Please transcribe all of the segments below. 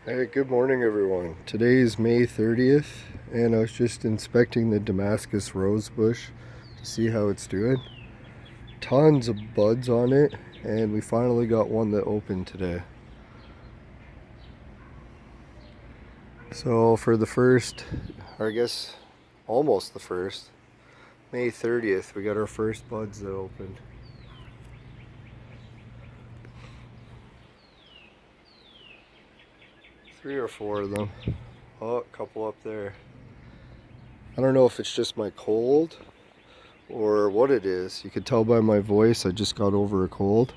Hey, good morning everyone. Today is May 30th and I was just inspecting the Damascus rose bush to see how it's doing. Tons of buds on it and we finally got one that opened today. So for the first, or I guess almost the first, May 30th, we got our first buds that opened. Three or four of them. Oh, a couple up there. I don't know if it's just my cold or what it is. You could tell by my voice I just got over a cold.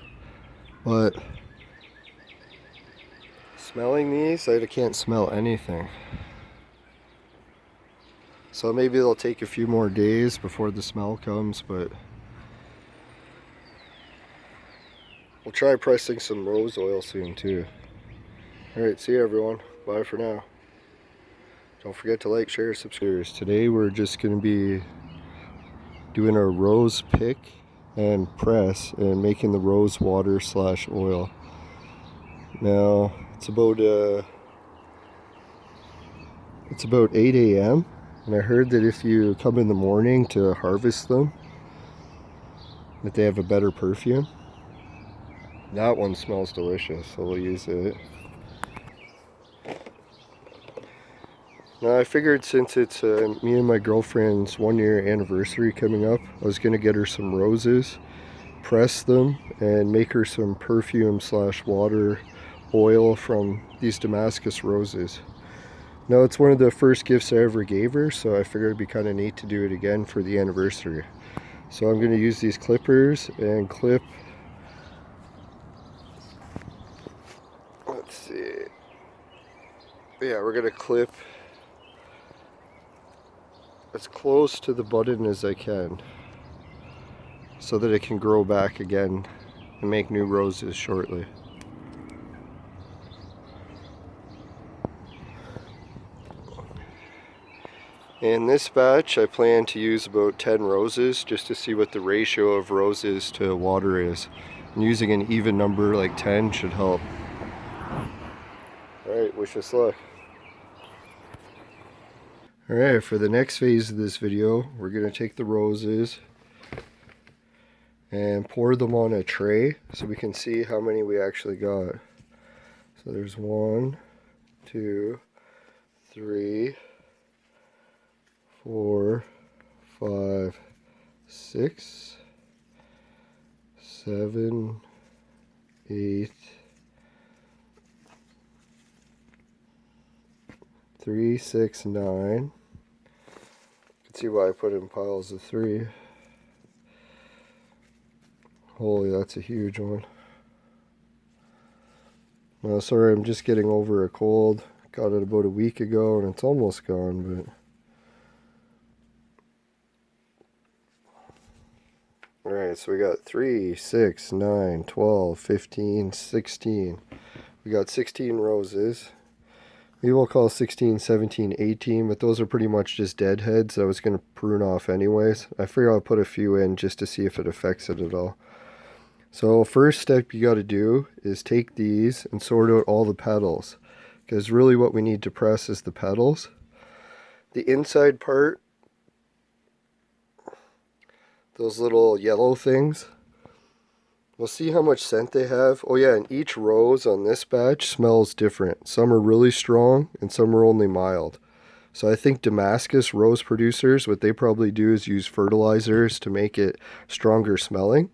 But smelling these, I can't smell anything. So maybe it'll take a few more days before the smell comes, but we'll try pressing some rose oil soon too. Alright, see you everyone. Bye for now. Don't forget to like, share, subscribe. Today we're just going to be doing our rose pick and press and making the rose water / oil. Now it's about 8 a.m. and I heard that if you come in the morning to harvest them, that they have a better perfume. That one smells delicious, so we'll use it. Now I figured since it's me and my girlfriend's 1-year anniversary coming up, I was going to get her some roses, press them, and make her some perfume / water oil from these Damascus roses. Now it's one of the first gifts I ever gave her, so I figured it'd be kind of neat to do it again for the anniversary. So I'm going to use these clippers and clip, let's see, yeah, we're going to clip as close to the button as I can so that it can grow back again and make new roses shortly. In this batch I plan to use about 10 roses just to see what the ratio of roses to water is. And using an even number like 10 should help. Alright, wish us luck. Alright, for the next phase of this video, we're going to take the roses and pour them on a tray so we can see how many we actually got. So there's 1, 2, 3, 4, 5, 6, 7, 8, 3, 6, 9. You can see why I put in piles of 3. Holy, that's a huge one. No, sorry, I'm just getting over a cold. Got it about a week ago and it's almost gone, but alright, so we got 3, 6, 9, 12, 15, 16. We got 16 roses. We will call 16, 17, 18, but those are pretty much just deadheads I was going to prune off anyways. I figure I'll put a few in just to see if it affects it at all. So first step you got to do is take these and sort out all the petals, because really what we need to press is the petals. The inside part, those little yellow things, we'll see how much scent they have. Oh yeah, and each rose on this batch smells different. Some are really strong and some are only mild. So I think Damascus rose producers, what they probably do is use fertilizers to make it stronger smelling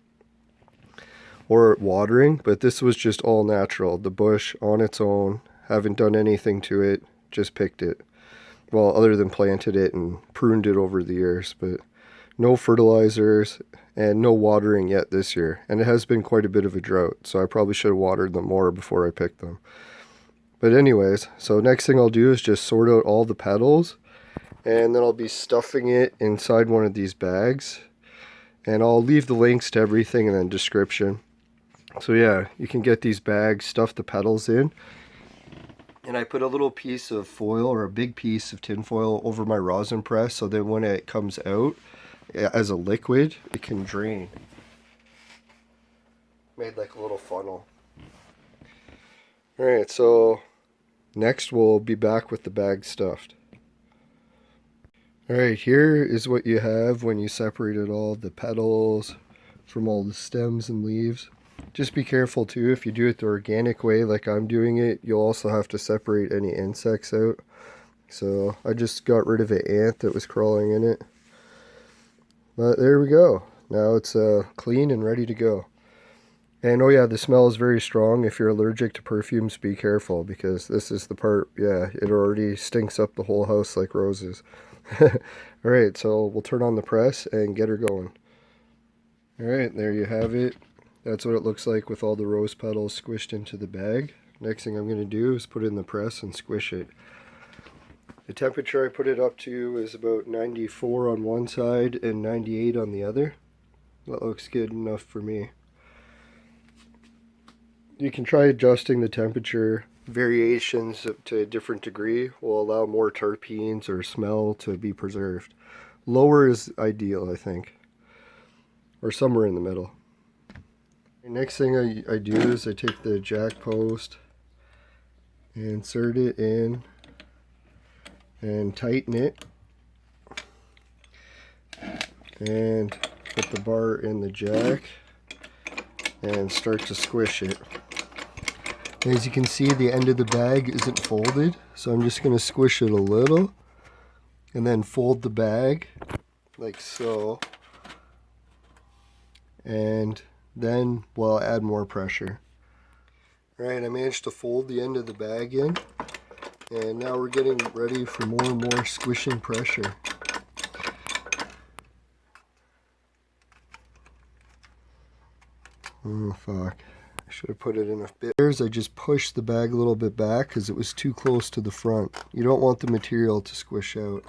or watering, but this was just all natural. The bush on its own, haven't done anything to it, just picked it. Well, other than planted it and pruned it over the years, but no fertilizers and no watering yet this year. And it has been quite a bit of a drought, so I probably should have watered them more before I picked them. But anyways, so next thing I'll do is just sort out all the petals, and then I'll be stuffing it inside one of these bags. And I'll leave the links to everything in the description. So yeah, you can get these bags, stuff the petals in. And I put a little piece of foil or a big piece of tin foil over my rosin press so that when it comes out as a liquid, it can drain. Made like a little funnel. Alright, so Next, we'll be back with the bag stuffed. Alright, here is what you have when you separated all the petals from all the stems and leaves. Just be careful too, if you do it the organic way like I'm doing it, you'll also have to separate any insects out. So I just got rid of an ant that was crawling in it. But there we go. Now it's clean and ready to go. And oh yeah, the smell is very strong. If you're allergic to perfumes, be careful, because this is the part, yeah, it already stinks up the whole house like roses. Alright, so we'll turn on the press and get her going. Alright, there you have it. That's what it looks like with all the rose petals squished into the bag. Next thing I'm going to do is put it in the press and squish it. The temperature I put it up to is about 94 on one side and 98 on the other. That looks good enough for me. You can try adjusting the temperature. Variations to a different degree will allow more terpenes or smell to be preserved. Lower is ideal, I think, or somewhere in the middle. The next thing I do is I take the jack post, insert it in, and tighten it, and put the bar in the jack and start to squish it. As you can see, the end of the bag isn't folded, so I'm just going to squish it a little and then fold the bag like so, and then we'll add more pressure. Alright, I managed to fold the end of the bag in, and now we're getting ready for more and more squishing pressure. Oh fuck. I should have put it in a bit. I just pushed the bag a little bit back because it was too close to the front. You don't want the material to squish out.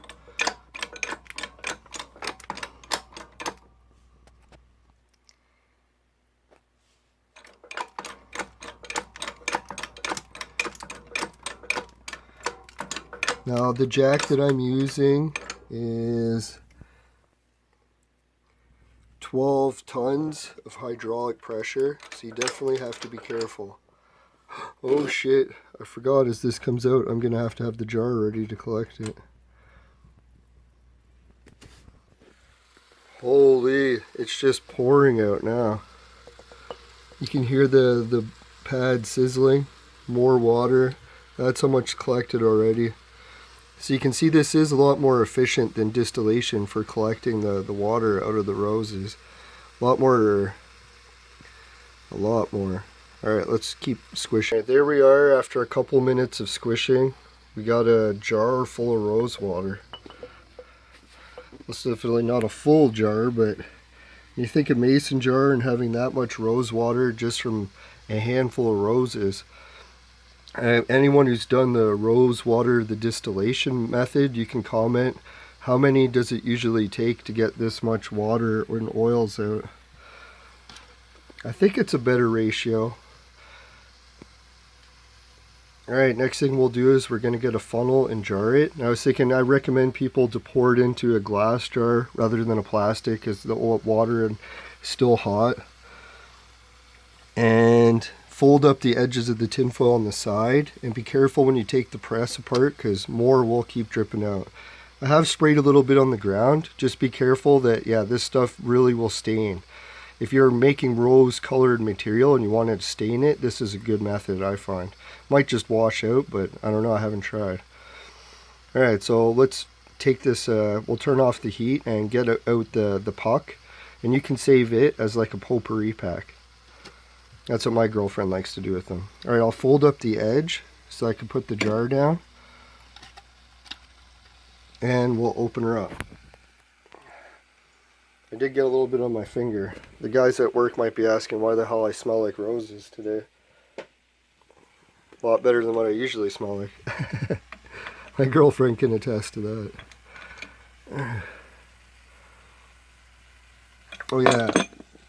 Now the jack that I'm using is 12 tons of hydraulic pressure, so you definitely have to be careful. Oh shit, I forgot, as this comes out, I'm gonna have to have the jar ready to collect it. Holy, it's just pouring out now. You can hear the pad sizzling, more water. That's how much collected already. So you can see this is a lot more efficient than distillation for collecting the water out of the roses. A lot more. Alright, let's keep squishing. Right, there we are after a couple minutes of squishing. We got a jar full of rose water. It's definitely not a full jar, but you think a mason jar and having that much rose water just from a handful of roses. Anyone who's done the rose water, the distillation method, you can comment. How many does it usually take to get this much water and oils out? I think it's a better ratio. Alright, next thing we'll do is we're going to get a funnel and jar it. And I was thinking, I recommend people to pour it into a glass jar rather than a plastic, because the water is still hot. And fold up the edges of the tinfoil on the side, and be careful when you take the press apart, because more will keep dripping out. I have sprayed a little bit on the ground. Just be careful that, yeah, this stuff really will stain. If you're making rose colored material and you want to stain it, this is a good method, I find. Might just wash out, but I don't know, I haven't tried. Alright, so let's take this, we'll turn off the heat and get out the puck, and you can save it as like a potpourri pack. That's what my girlfriend likes to do with them. Alright, I'll fold up the edge so I can put the jar down, and we'll open her up. I did get a little bit on my finger. The guys at work might be asking why the hell I smell like roses today. A lot better than what I usually smell like. My girlfriend can attest to that. Oh yeah,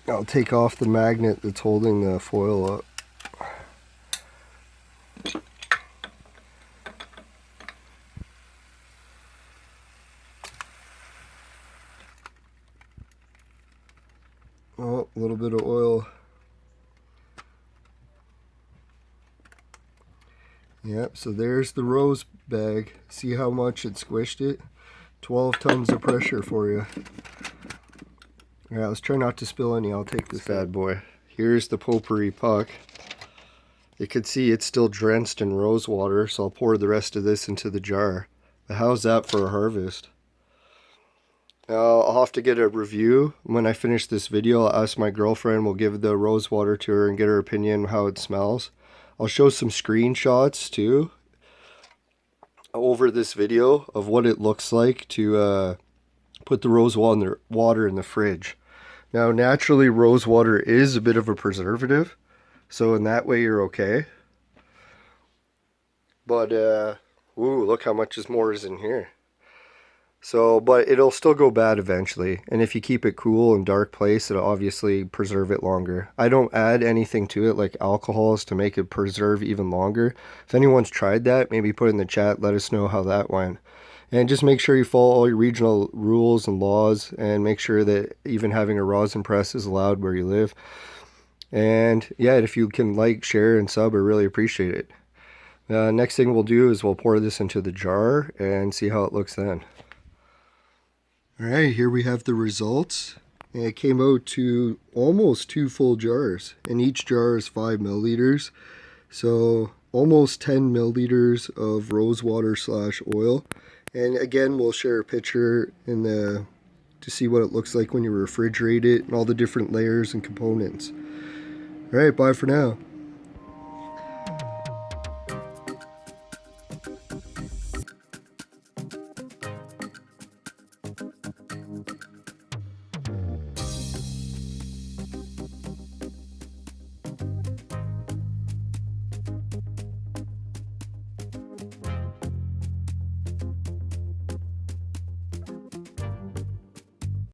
I'll take off the magnet that's holding the foil up. Oh, a little bit of oil. Yep, so there's the rose bag. See how much it squished it? 12 tons of pressure for you. Alright, let's try not to spill any. I'll take this bad boy. Here's the potpourri puck. You can see it's still drenched in rose water, so I'll pour the rest of this into the jar. But how's that for a harvest? Now, I'll have to get a review. When I finish this video, I'll ask my girlfriend. We'll give the rose water to her and get her opinion on how it smells. I'll show some screenshots too over this video of what it looks like to put the rose water in the fridge. Now, naturally, rose water is a bit of a preservative, so in that way you're okay. But, ooh, look how much more is in here. So, but it'll still go bad eventually. And if you keep it cool and dark place, it'll obviously preserve it longer. I don't add anything to it like alcohols to make it preserve even longer. If anyone's tried that, maybe put in the chat, let us know how that went. And just make sure you follow all your regional rules and laws, and make sure that even having a rosin press is allowed where you live. And yeah, if you can like, share, and sub, I really appreciate it. Next thing we'll do is we'll pour this into the jar and see how it looks then. Alright, here we have the results. And it came out to almost 2 full jars. And each jar is 5 milliliters. So almost 10 milliliters of rose water / oil. And again, we'll share a picture to see what it looks like when you refrigerate it and all the different layers and components. Alright, bye for now.